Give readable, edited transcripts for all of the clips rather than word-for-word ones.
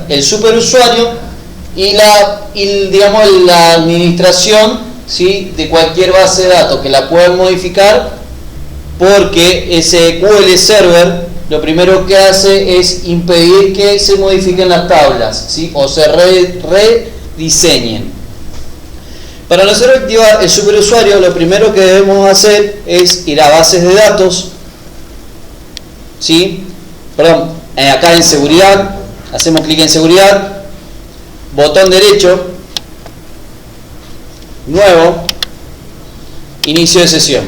tener el superusuario digamos, la administración, ¿sí?, de cualquier base de datos, que la puedan modificar, porque ese SQL Server lo primero que hace es impedir que se modifiquen las tablas, ¿sí?, o se rediseñen. Para nosotros activar el superusuario, lo primero que debemos hacer es ir a bases de datos, ¿sí? Acá en seguridad, hacemos clic en seguridad, botón derecho, nuevo, inicio de sesión.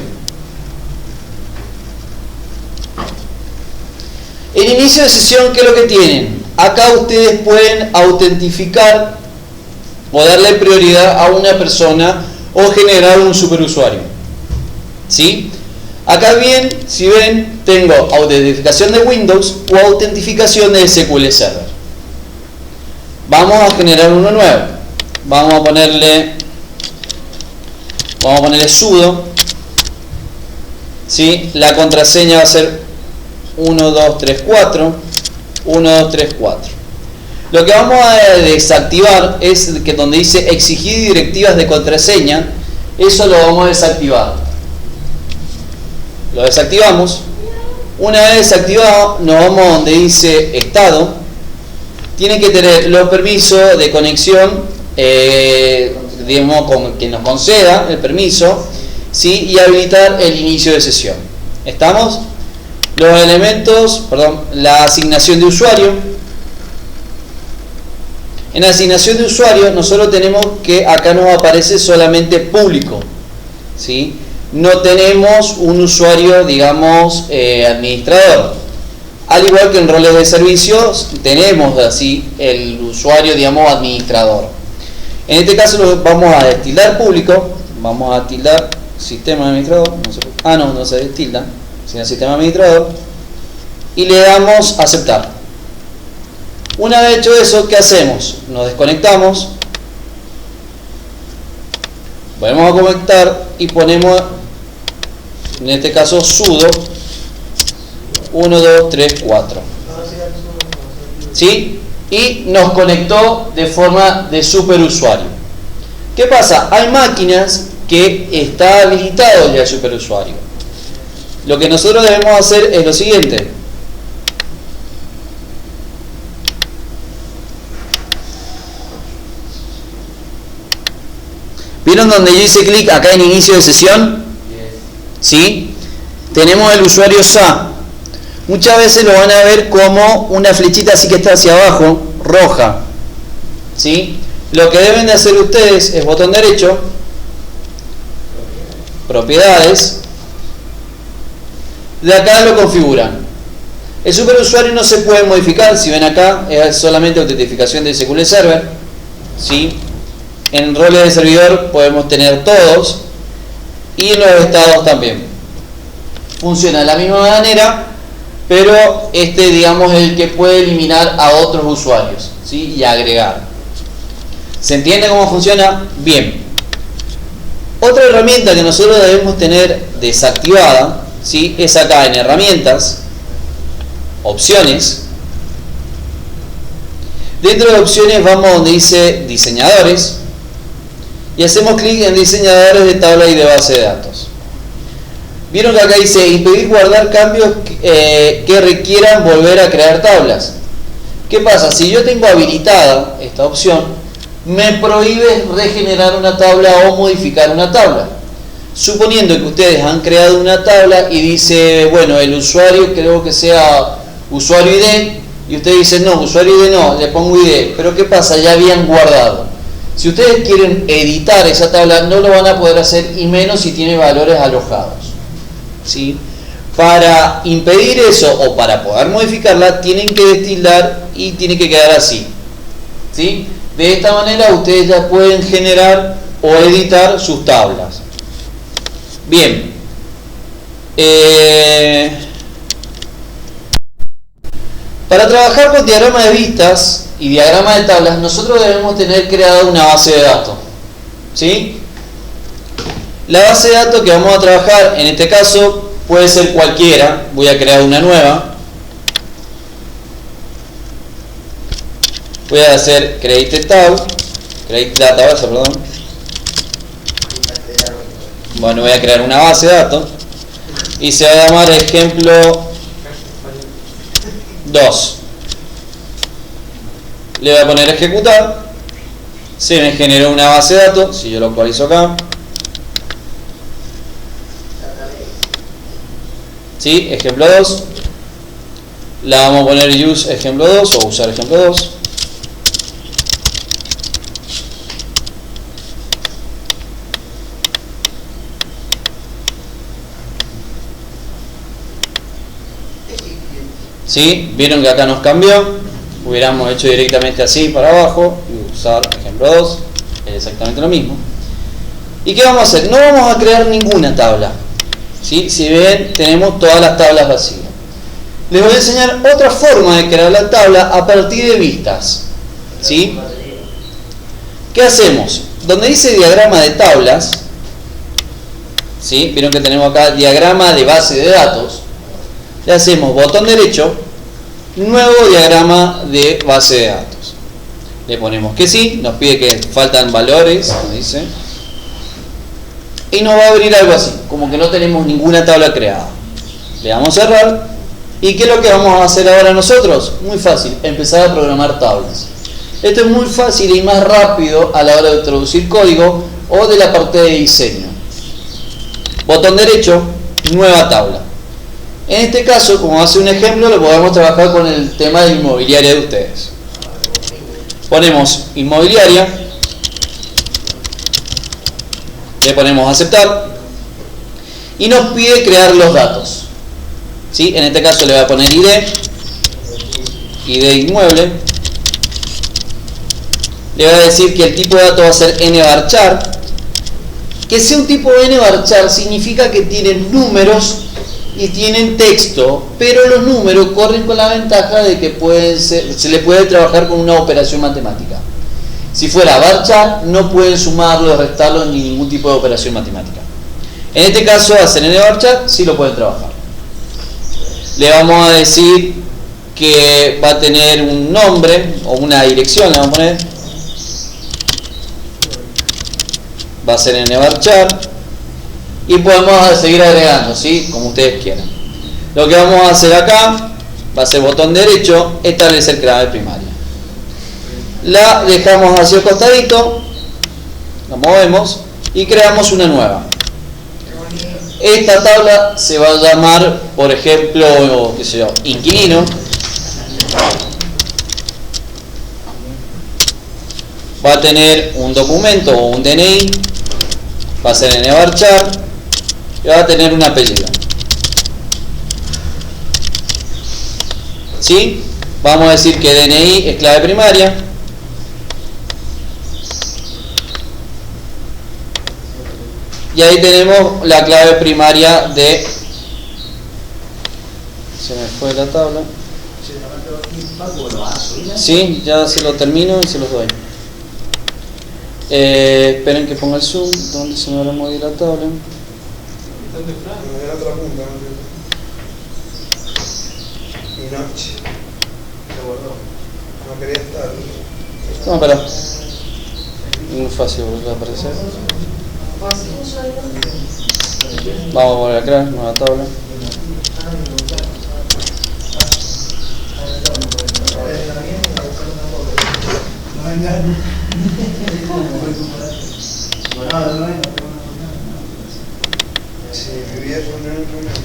En inicio de sesión, ¿qué es lo que tienen? Acá ustedes pueden autentificar o darle prioridad a una persona o generar un superusuario, ¿sí? Acá bien, si ven, tengo autentificación de Windows o autentificación de SQL Server. Vamos a generar uno nuevo. Vamos a ponerle sudo, ¿sí? La contraseña va a ser 1234 1234. Lo que vamos a desactivar es que donde dice exigir directivas de contraseña, eso lo vamos a desactivar. Lo desactivamos. Una vez desactivado, nos vamos a donde dice estado. Tiene que tener los permisos de conexión, digamos, que nos conceda el permiso, ¿sí?, y habilitar el inicio de sesión. ¿Estamos? Los elementos, la asignación de usuario. En la asignación de usuario, nosotros tenemos que acá nos aparece solamente público, ¿sí? No tenemos un usuario, digamos, administrador. Al igual que en roles de servicios, tenemos así el usuario, digamos, administrador. En este caso lo vamos a tildar público, vamos a tildar sistema administrador, no se tilda, sino sistema administrador, y le damos aceptar. Una vez hecho eso, ¿qué hacemos? Nos desconectamos, volvemos a conectar y ponemos, en este caso, sudo 1234, ¿sí? Y nos conectó de forma de superusuario. ¿Qué pasa? Hay máquinas que está habilitado ya el superusuario. Lo que nosotros debemos hacer es lo siguiente. ¿Vieron donde yo hice clic acá en inicio de sesión? ¿Sí? Tenemos el usuario SA. Muchas veces lo van a ver como una flechita así que está hacia abajo, roja, ¿sí? Lo que deben de hacer ustedes es botón derecho, propiedades, de acá lo configuran. El superusuario no se puede modificar, si ven acá es solamente autentificación de SQL Server, ¿sí? En roles de servidor podemos tener todos y en los estados también. Funciona de la misma manera, pero digamos, es el que puede eliminar a otros usuarios, ¿sí?, y agregar. ¿Se entiende cómo funciona? Bien. Otra herramienta que nosotros debemos tener desactivada, ¿sí?, es acá en herramientas, opciones. Dentro de opciones vamos donde dice diseñadores y hacemos clic en diseñadores de tabla y de base de datos. Vieron que acá dice impedir guardar cambios que requieran volver a crear tablas. ¿Qué pasa? Si yo tengo habilitada esta opción, me prohíbe regenerar una tabla o modificar una tabla. Suponiendo que ustedes han creado una tabla y dice, bueno, el usuario creo que sea usuario ID, y ustedes dicen, no, usuario ID no, le pongo ID. Pero ¿qué pasa? Ya habían guardado. Si ustedes quieren editar esa tabla, no lo van a poder hacer, y menos si tiene valores alojados, ¿sí? Para impedir eso o para poder modificarla, tienen que destildar y tiene que quedar así, ¿sí? De esta manera ustedes ya pueden generar o editar sus tablas. Bien. Para trabajar con diagrama de vistas y diagrama de tablas, nosotros debemos tener creada una base de datos, ¿sí? La base de datos que vamos a trabajar, en este caso, puede ser cualquiera. Voy a crear una nueva. Voy a hacer create database, perdón. Bueno, voy a crear una base de datos y se va a llamar ejemplo 2. Le voy a poner ejecutar. Se me generó una base de datos. Si yo lo actualizo acá, ¿sí? Ejemplo 2. La vamos a poner use ejemplo 2 o usar ejemplo 2. ¿Sí? Vieron que acá nos cambió. Hubiéramos hecho directamente así para abajo y usar ejemplo 2. Es exactamente lo mismo. ¿Y qué vamos a hacer? No vamos a crear ninguna tabla. ¿Sí? Si ven, tenemos todas las tablas vacías. Les voy a enseñar otra forma de crear la tabla a partir de vistas. ¿Sí? ¿Qué hacemos? Donde dice diagrama de tablas, ¿sí? Vieron que tenemos acá diagrama de base de datos. Le hacemos botón derecho, nuevo diagrama de base de datos. Le ponemos que sí, nos pide que faltan valores, como dice. Y nos va a abrir algo así, como que no tenemos ninguna tabla creada. Le damos a cerrar. ¿Y qué es lo que vamos a hacer ahora nosotros? Muy fácil, empezar a programar tablas. Esto es muy fácil y más rápido a la hora de introducir código o de la parte de diseño. Botón derecho, nueva tabla. En este caso, como hace un ejemplo, lo podemos trabajar con el tema de inmobiliaria de ustedes. Ponemos inmobiliaria, le ponemos aceptar y nos pide crear los datos. ¿Sí? En este caso le voy a poner ID inmueble. Le voy a decir que el tipo de dato va a ser nvarchar. Que sea un tipo nvarchar significa que tienen números y tienen texto, pero los números corren con la ventaja de que se le puede trabajar con una operación matemática. Si fuera varchar, no pueden sumarlo, restarlo ni ningún tipo de operación matemática. En este caso, hacer nvarchar, sí lo pueden trabajar. Le vamos a decir que va a tener un nombre o una dirección, le vamos a poner. Va a ser nvarchar. Y podemos seguir agregando, ¿sí? Como ustedes quieran. Lo que vamos a hacer acá va a ser botón derecho, establecer clave primaria. La dejamos hacia el costadito, la movemos y creamos una nueva. Esta tabla se va a llamar, por ejemplo, qué sé yo, inquilino. Va a tener un documento o un DNI, va a ser nvarchar. Y va a tener un apellido. ¿Sí? Vamos a decir que DNI es clave primaria. Y ahí tenemos la clave primaria de... Se me fue la tabla. Sí, ya se lo termino y se los doy. Esperen que ponga el zoom. ¿Dónde se me habrá movido la tabla? En la otra punta, mi noche se guardó, no quería estar. No, pero muy fácil volver a aparecer. Vamos a volver a crear nueva tabla.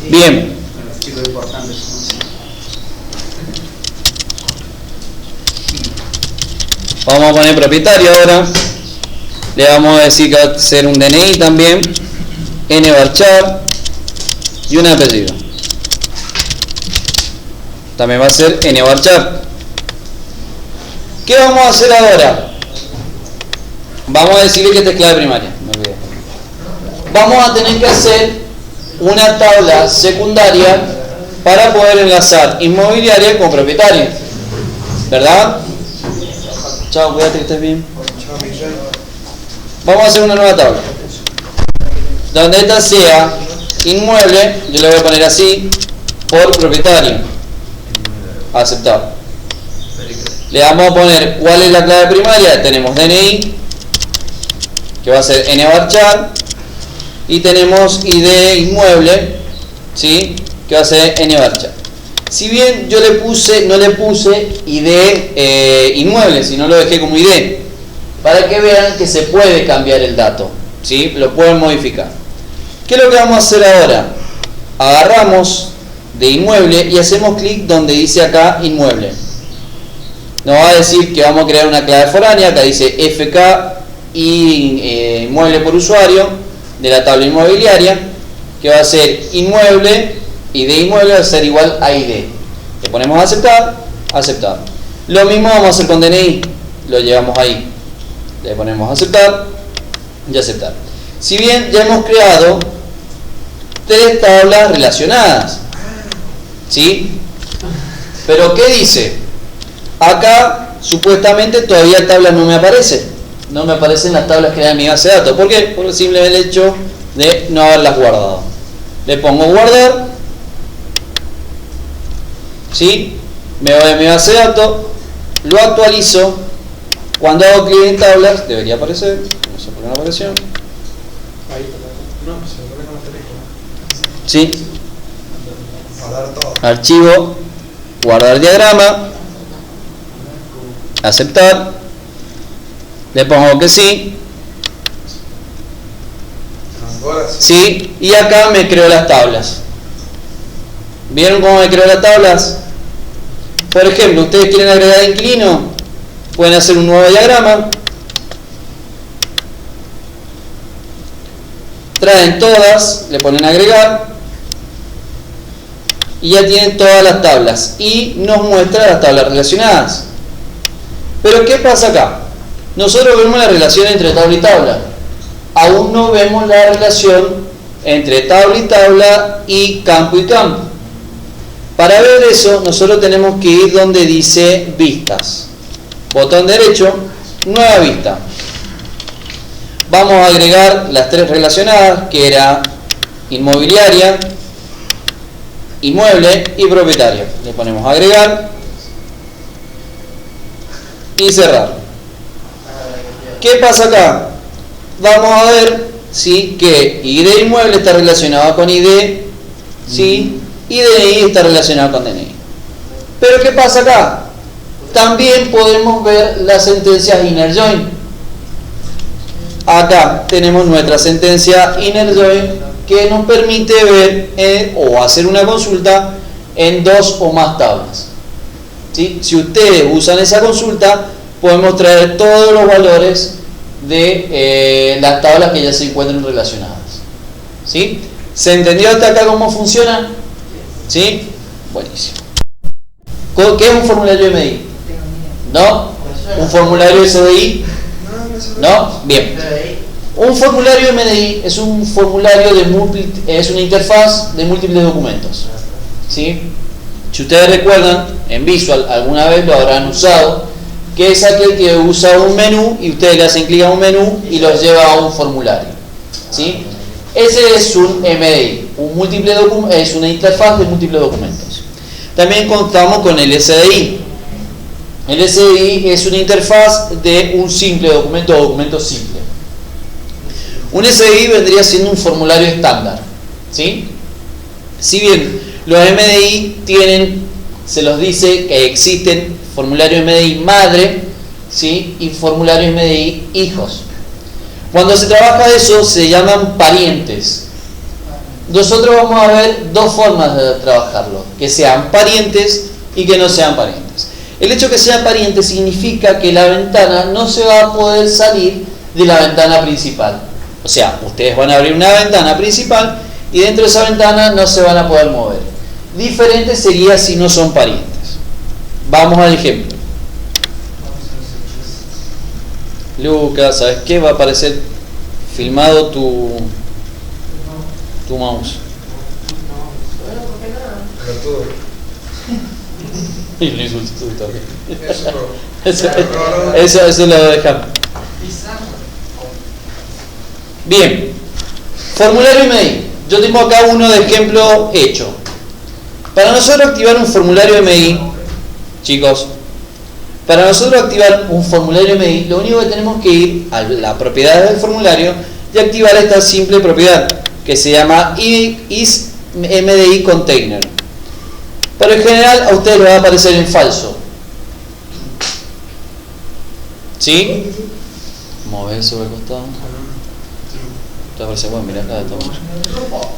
Bien. Vamos a poner propietario ahora. Le vamos a decir que va a ser un DNI también, nvarchar y un apellido. También va a ser nvarchar. ¿Qué vamos a hacer ahora? Vamos a decirle que esta es clave primaria. Me olvidé. Vamos a tener que hacer una tabla secundaria para poder enlazar inmobiliaria con propietario, ¿verdad? Chao, cuídate que estés bien. Vamos a hacer una nueva tabla donde esta sea inmueble, yo le voy a poner así, por propietario. Aceptar. Le vamos a poner cuál es la clave primaria. Tenemos DNI, que va a ser nvarchar, y tenemos ID inmueble, ¿sí? Que va a ser nvarchar. Si bien yo no le puse ID inmueble, sino lo dejé como ID, para que vean que se puede cambiar el dato, ¿sí? Lo pueden modificar. ¿Qué es lo que vamos a hacer ahora? Agarramos de inmueble y hacemos clic donde dice acá inmueble. Nos va a decir que vamos a crear una clave foránea. Acá dice FK y inmueble por usuario de la tabla inmobiliaria, que va a ser inmueble, ID inmueble va a ser igual a ID. Le ponemos a aceptar, aceptar. Lo mismo vamos a hacer con DNI, lo llevamos ahí. Le ponemos a aceptar y aceptar. Si bien ya hemos creado 3 tablas relacionadas, ¿sí? Pero ¿qué dice? Acá supuestamente todavía tablas no me aparece. No me aparecen las tablas que dan mi base de datos. ¿Por qué? Por el simple hecho de no haberlas guardado. Le pongo guardar, ¿sí? Me voy a mi base de datos, lo actualizo. Cuando hago clic en tablas, debería aparecer. No sé por qué no apareció. Ahí, no, se lo ve con el teléfono. ¿Sí? Guardar todo. Archivo, guardar diagrama, aceptar, le pongo que sí, Ahora sí. sí, y acá me creo las tablas. ¿Vieron cómo me creo las tablas? Por ejemplo, ustedes quieren agregar inquilino, pueden hacer un nuevo diagrama, traen todas, le ponen agregar y ya tienen todas las tablas y nos muestra las tablas relacionadas. Pero ¿qué pasa acá? Nosotros vemos la relación entre tabla y tabla, aún no vemos la relación entre tabla y tabla y campo y campo. Para ver eso, nosotros tenemos que ir donde dice vistas, botón derecho, nueva vista. Vamos a agregar las 3 relacionadas, que era inmobiliaria, inmueble y propietario. Le ponemos agregar y cerrar. ¿Qué pasa acá? Vamos a ver, ¿sí?, que ID inmueble está relacionado con ID, ¿sí?, y DNI está relacionado con DNI. Pero ¿qué pasa acá? También podemos ver las sentencias inner join. Acá tenemos nuestra sentencia inner join que nos permite ver o hacer una consulta en 2 o más tablas, ¿sí? Si ustedes usan esa consulta, podemos traer todos los valores de las tablas que ya se encuentran relacionadas, ¿sí? ¿Se entendió hasta acá cómo funciona? ¿Sí? Buenísimo. ¿Qué es un formulario MDI? ¿No? ¿Un formulario SDI? ¿No? Bien. Un formulario MDI es un formulario es una interfaz de múltiples documentos, ¿sí? Si ustedes recuerdan, en Visual alguna vez lo habrán usado, que es aquel que usa un menú y ustedes le hacen clic a un menú y los lleva a un formulario, ¿sí? Ese es un MDI, es una interfaz de múltiples documentos. También contamos con el SDI. El SDI es una interfaz de un simple documento o documento simple. Un SDI vendría siendo un formulario estándar, ¿sí? Si bien los MDI se los dice que existen formularios MDI madre, ¿sí?, y formularios MDI hijos. Cuando se trabaja eso se llaman parientes. Nosotros vamos a ver 2 formas de trabajarlo, que sean parientes y que no sean parientes. El hecho de que sean parientes significa que la ventana no se va a poder salir de la ventana principal. O sea, ustedes van a abrir una ventana principal y dentro de esa ventana no se van a poder mover. Diferente sería si no son parientes. Vamos al ejemplo. Lucas, ¿sabes qué? Va a aparecer filmado tu mouse. Y lo insulté también. Eso lo dejamos. Bien. Formulario MDI. Yo tengo acá uno de ejemplo hecho. Para nosotros activar un formulario MDI, chicos, Para nosotros activar un formulario MDI, lo único que tenemos que ir a la propiedad del formulario y activar esta simple propiedad que se llama isMDI container. Por lo general a ustedes les va a aparecer en falso. ¿Sí? Mover sobre el costado. Te aparece, bueno, mira acá.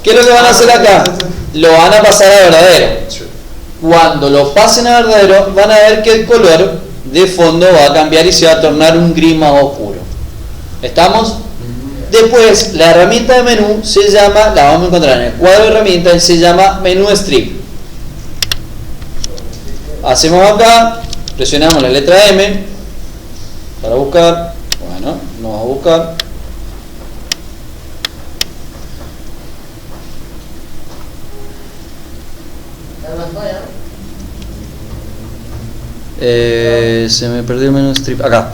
¿Qué es lo que van a hacer acá? Lo van a pasar a verdadero. Cuando lo pasen a verdadero, van a ver que el color de fondo va a cambiar y se va a tornar un gris más oscuro. ¿Estamos? Después, la herramienta de menú se llama, la vamos a encontrar en el cuadro de herramientas, se llama menú strip. Hacemos acá, presionamos la letra M para buscar. Bueno, nos va a buscar. Se me perdió el menú strip. Acá.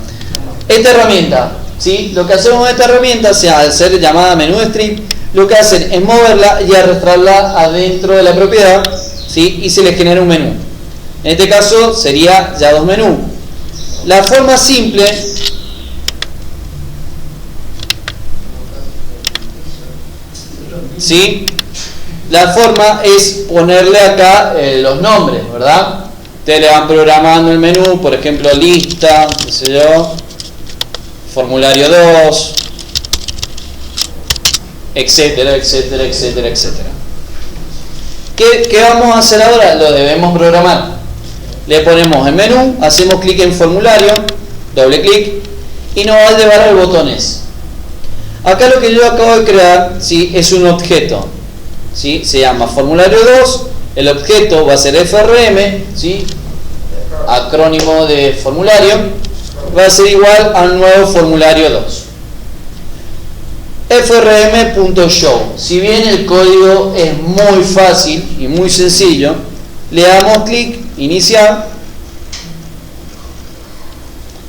Esta herramienta, ¿sí? Lo que hacemos con esta herramienta, al ser llamada menú strip, lo que hacen es moverla y arrastrarla adentro de la propiedad, ¿sí? Y se le genera un menú. En este caso sería ya dos menús. La forma simple, ¿sí? La forma es ponerle acá los nombres, ¿verdad? Ustedes le van programando el menú, por ejemplo, lista, qué sé yo, formulario 2, etcétera, etcétera, etcétera, etcétera. ¿Qué vamos a hacer ahora? Lo debemos programar. Le ponemos el menú, hacemos clic en formulario, doble clic, y nos va a llevar al botón S. Acá lo que yo acabo de crear, ¿sí? Es un objeto, ¿sí? Se llama formulario 2, el objeto va a ser FRM, ¿sí? Acrónimo de formulario, va a ser igual al nuevo formulario 2. frm.show. Si bien el código es muy fácil y muy sencillo, le damos clic, iniciar,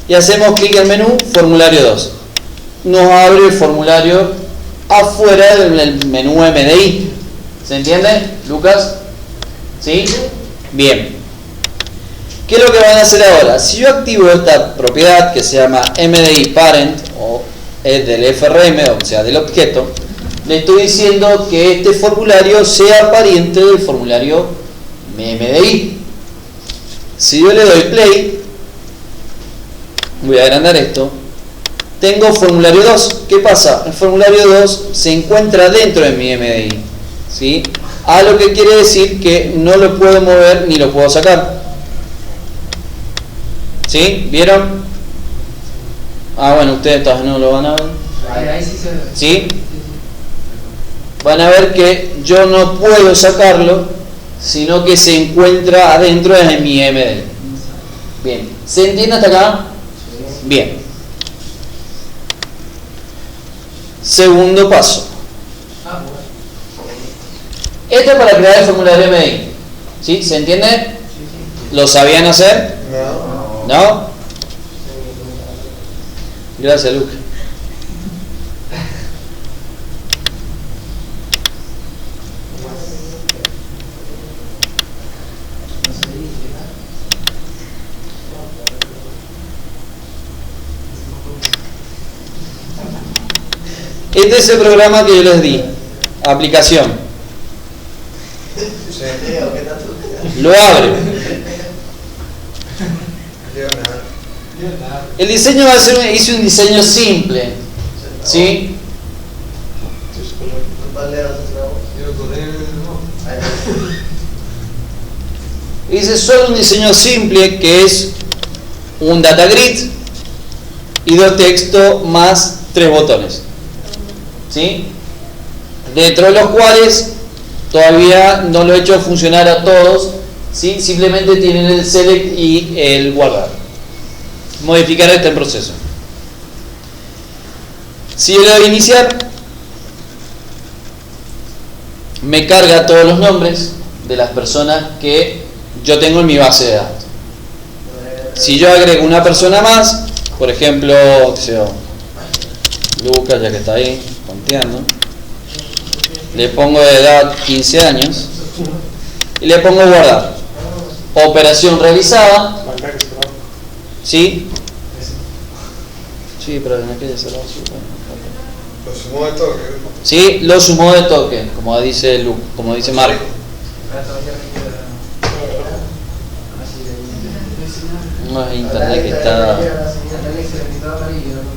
y hacemos clic en el menú formulario 2. Nos abre el formulario afuera del menú MDI. ¿Se entiende, Lucas? ¿Sí? Bien. ¿Qué es lo que van a hacer ahora? Si yo activo esta propiedad que se llama MDI parent, o es del FRM, o sea, del objeto, le estoy diciendo que este formulario sea pariente del formulario MDI. Si yo le doy play, voy a agrandar esto, tengo formulario 2. ¿Qué pasa? El formulario 2 se encuentra dentro de mi MDI, ¿sí? A lo que quiere decir que no lo puedo mover ni lo puedo sacar. ¿Sí? ¿Vieron? Ah, bueno, ustedes todavía no lo van a ver. Ahí sí se ve. ¿Sí? Van a ver que yo no puedo sacarlo, sino que se encuentra adentro de mi MDI. Bien. ¿Se entiende hasta acá? Bien. Segundo paso. Esto es para crear el formulario MDI. ¿Sí? ¿Se entiende? ¿Lo sabían hacer? ¿No? Gracias, Luca. Este es el programa que yo les di. Aplicación. Lo abre. El diseño va a ser, hice un diseño simple, ¿sí? Hice solo un diseño simple que es un data grid y dos textos más 3 botones, ¿sí? Dentro de los cuales todavía no lo he hecho funcionar a todos, ¿sí? Simplemente tienen el select y el guardar. Modificar está en proceso. Si yo le doy a iniciar, me carga todos los nombres de las personas que yo tengo en mi base de datos. Si yo agrego una persona más, por ejemplo, Lucas, ya que está ahí conteando, le pongo de edad 15 años y le pongo guardar. Operación realizada. ¿Sí? Sí, pero no quiere ser Lo sumó de toque. Sí, lo sumó de toque, como dice Luke, como dice Marco. No es internet que está.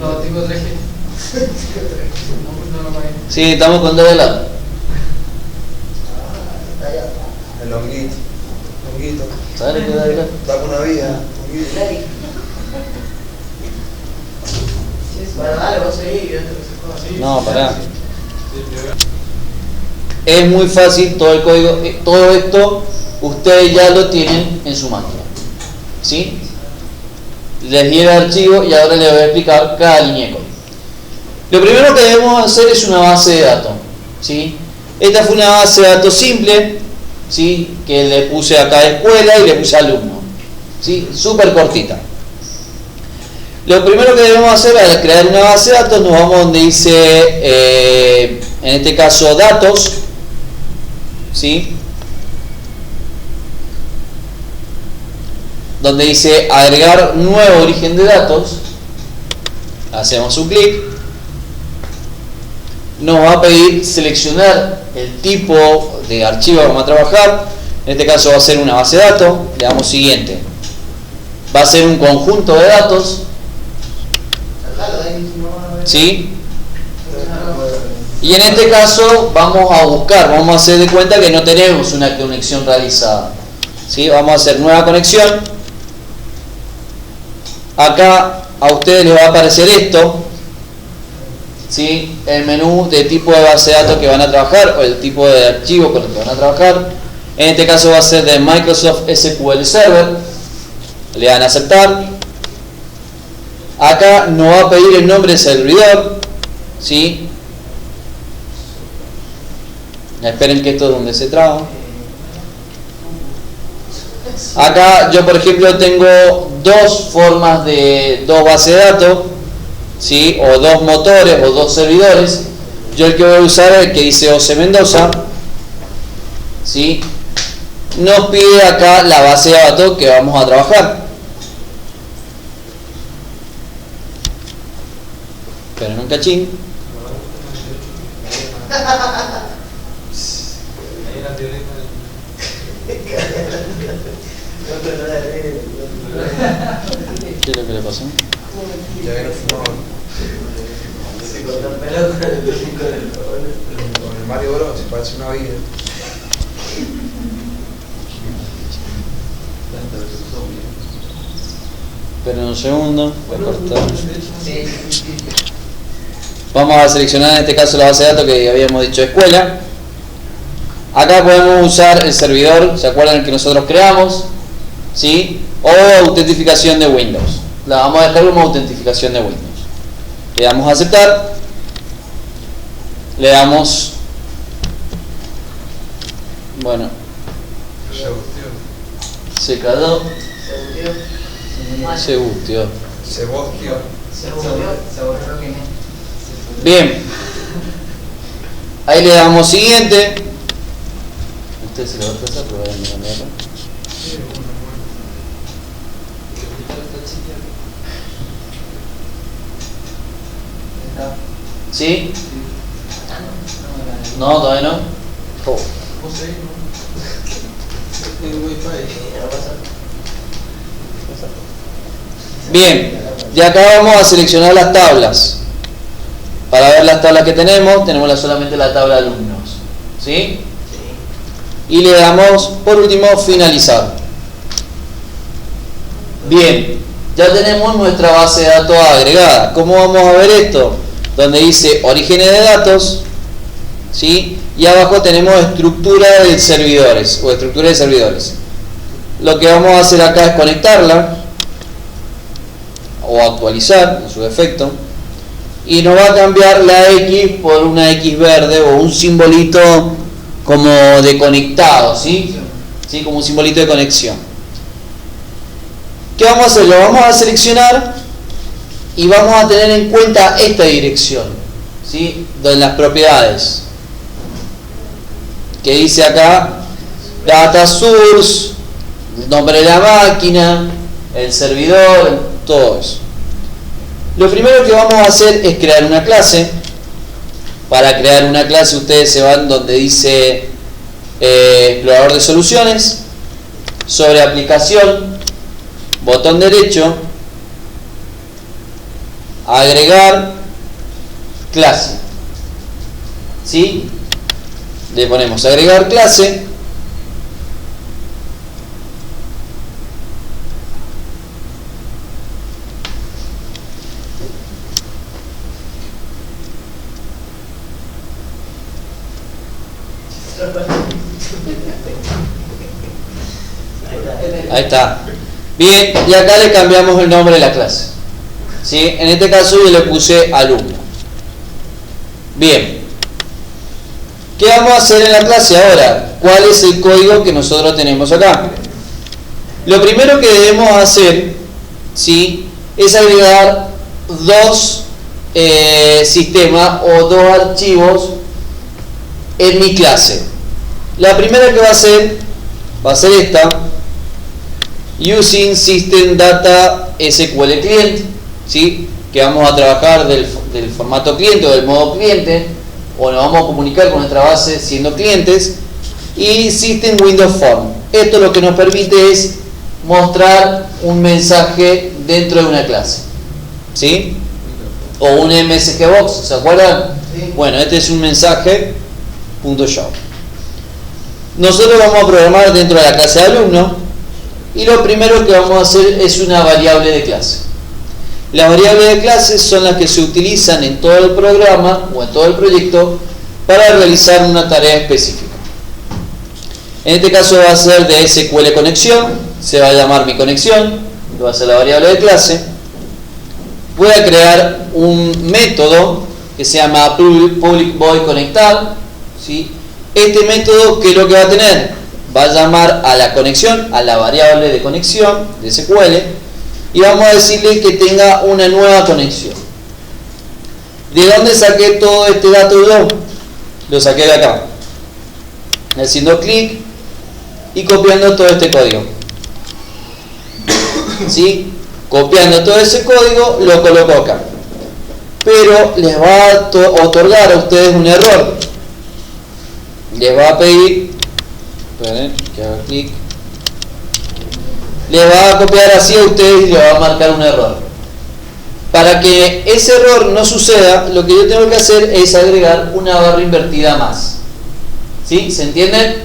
No, tengo 3G. Sí, estamos con dos de lado. El honguito. Honguito. ¿Sabes lo que da de lado? Dame una vida. Honguito. Bueno, dale, vos seguís, yo te No, pará. Es muy fácil todo el código, todo esto ustedes ya lo tienen en su máquina. ¿Sí? Les di el archivo y ahora les voy a explicar cada línea de código. Lo primero que debemos hacer es una base de datos. ¿Sí? Esta fue una base de datos simple, ¿sí? Que le puse acá escuela y le puse alumno. ¿Sí? Súper cortita. Lo primero que debemos hacer al crear una base de datos, nos vamos donde dice, en este caso, datos, ¿sí? Donde dice agregar nuevo origen de datos, hacemos un clic, nos va a pedir seleccionar el tipo de archivo que vamos a trabajar, en este caso va a ser una base de datos, le damos siguiente, va a ser un conjunto de datos, ¿sí? Y en este caso vamos a buscar, vamos a hacer de cuenta que no tenemos una conexión realizada, ¿sí? Vamos a hacer nueva conexión. Acá a ustedes les va a aparecer esto, ¿sí? El menú de tipo de base de datos que van a trabajar o el tipo de archivo con el que van a trabajar. En este caso va a ser de Microsoft SQL Server. Le dan a aceptar. Acá nos va a pedir el nombre del servidor, ¿sí? Esperen que esto es donde se traba. Acá yo, por ejemplo, tengo dos formas de dos bases de datos, ¿sí? O dos motores o dos servidores. Yo el que voy a usar es el que dice OC Mendoza, ¿sí? Nos pide acá la base de datos que vamos a trabajar. Esperen un cachín. ¿Qué es lo que le pasó? Ya que no fumaba. Con el Mario Bros. Parece una vida. Esperen un segundo. Voy a cortar. Vamos a seleccionar en este caso la base de datos que habíamos dicho escuela. Acá podemos usar el servidor, ¿se acuerdan el que nosotros creamos? ¿Sí? O autentificación de Windows. La vamos a dejar como autentificación de Windows. Le damos a aceptar. Le damos. Bueno. Se cayó. Se busteó. Se bosqueó. Bien. Ahí le damos siguiente. Usted se lo va a pasar, pero vayan mirando acá. ¿Sí? No, todavía no. Oh. Bien, y acá vamos a seleccionar las tablas. Para ver las tablas que tenemos solamente la tabla de alumnos. ¿Sí? Y le damos, por último, finalizar. Bien, ya tenemos nuestra base de datos agregada. ¿Cómo vamos a ver esto? Donde dice orígenes de datos, ¿sí? Y abajo tenemos estructura de servidores o estructura de servidores. Lo que vamos a hacer acá es conectarla o actualizar en su defecto y nos va a cambiar la X por una X verde o un simbolito como de conectado, ¿sí? ¿Sí? Como un simbolito de conexión. ¿Qué vamos a hacer? Lo vamos a seleccionar y vamos a tener en cuenta esta dirección, ¿sí? En las propiedades que dice acá data source, nombre de la máquina, el servidor, todo eso. Lo primero que vamos a hacer es crear una clase. Para crear una clase ustedes se van donde dice explorador de soluciones, sobre aplicación, botón derecho, agregar clase. ¿Sí? Le ponemos agregar clase. Ahí está. Bien, y acá le cambiamos el nombre de la clase. ¿Sí? En este caso yo le puse alumno. Bien. ¿Qué vamos a hacer en la clase ahora? ¿Cuál es el código que nosotros tenemos acá? Lo primero que debemos hacer, ¿sí?, es agregar dos sistemas o dos archivos en mi clase. La primera que va a ser esta, using system data SQL client, ¿sí?, que vamos a trabajar del formato cliente o del modo cliente, o nos vamos a comunicar con nuestra base siendo clientes, y system window form. Esto lo que nos permite es mostrar un mensaje dentro de una clase, ¿sí?, o un MSG box, ¿se acuerdan? Sí. Bueno, este es un mensaje .show. Nosotros vamos a programar dentro de la clase de alumno, y lo primero que vamos a hacer es una variable de clase. Las variables de clase son las que se utilizan en todo el programa o en todo el proyecto para realizar una tarea específica. En este caso va a ser de SQL conexión, se va a llamar mi conexión, va a ser la variable de clase. Voy a crear un método que se llama public void conectar, ¿sí? Este método, ¿qué es lo que va a tener? Va a llamar a la conexión, a la variable de conexión de SQL, y vamos a decirle que tenga una nueva conexión. ¿De dónde saqué todo este dato yo? Lo saqué de acá, haciendo clic y copiando todo este código, ¿sí? Copiando todo ese código, lo coloco acá, pero les va a otorgar a ustedes un error. Les va a pedir, esperen, que haga clic, les va a copiar así a ustedes y les va a marcar un error. Para que ese error no suceda, lo que yo tengo que hacer es agregar una barra invertida más. ¿Sí? ¿Se entienden?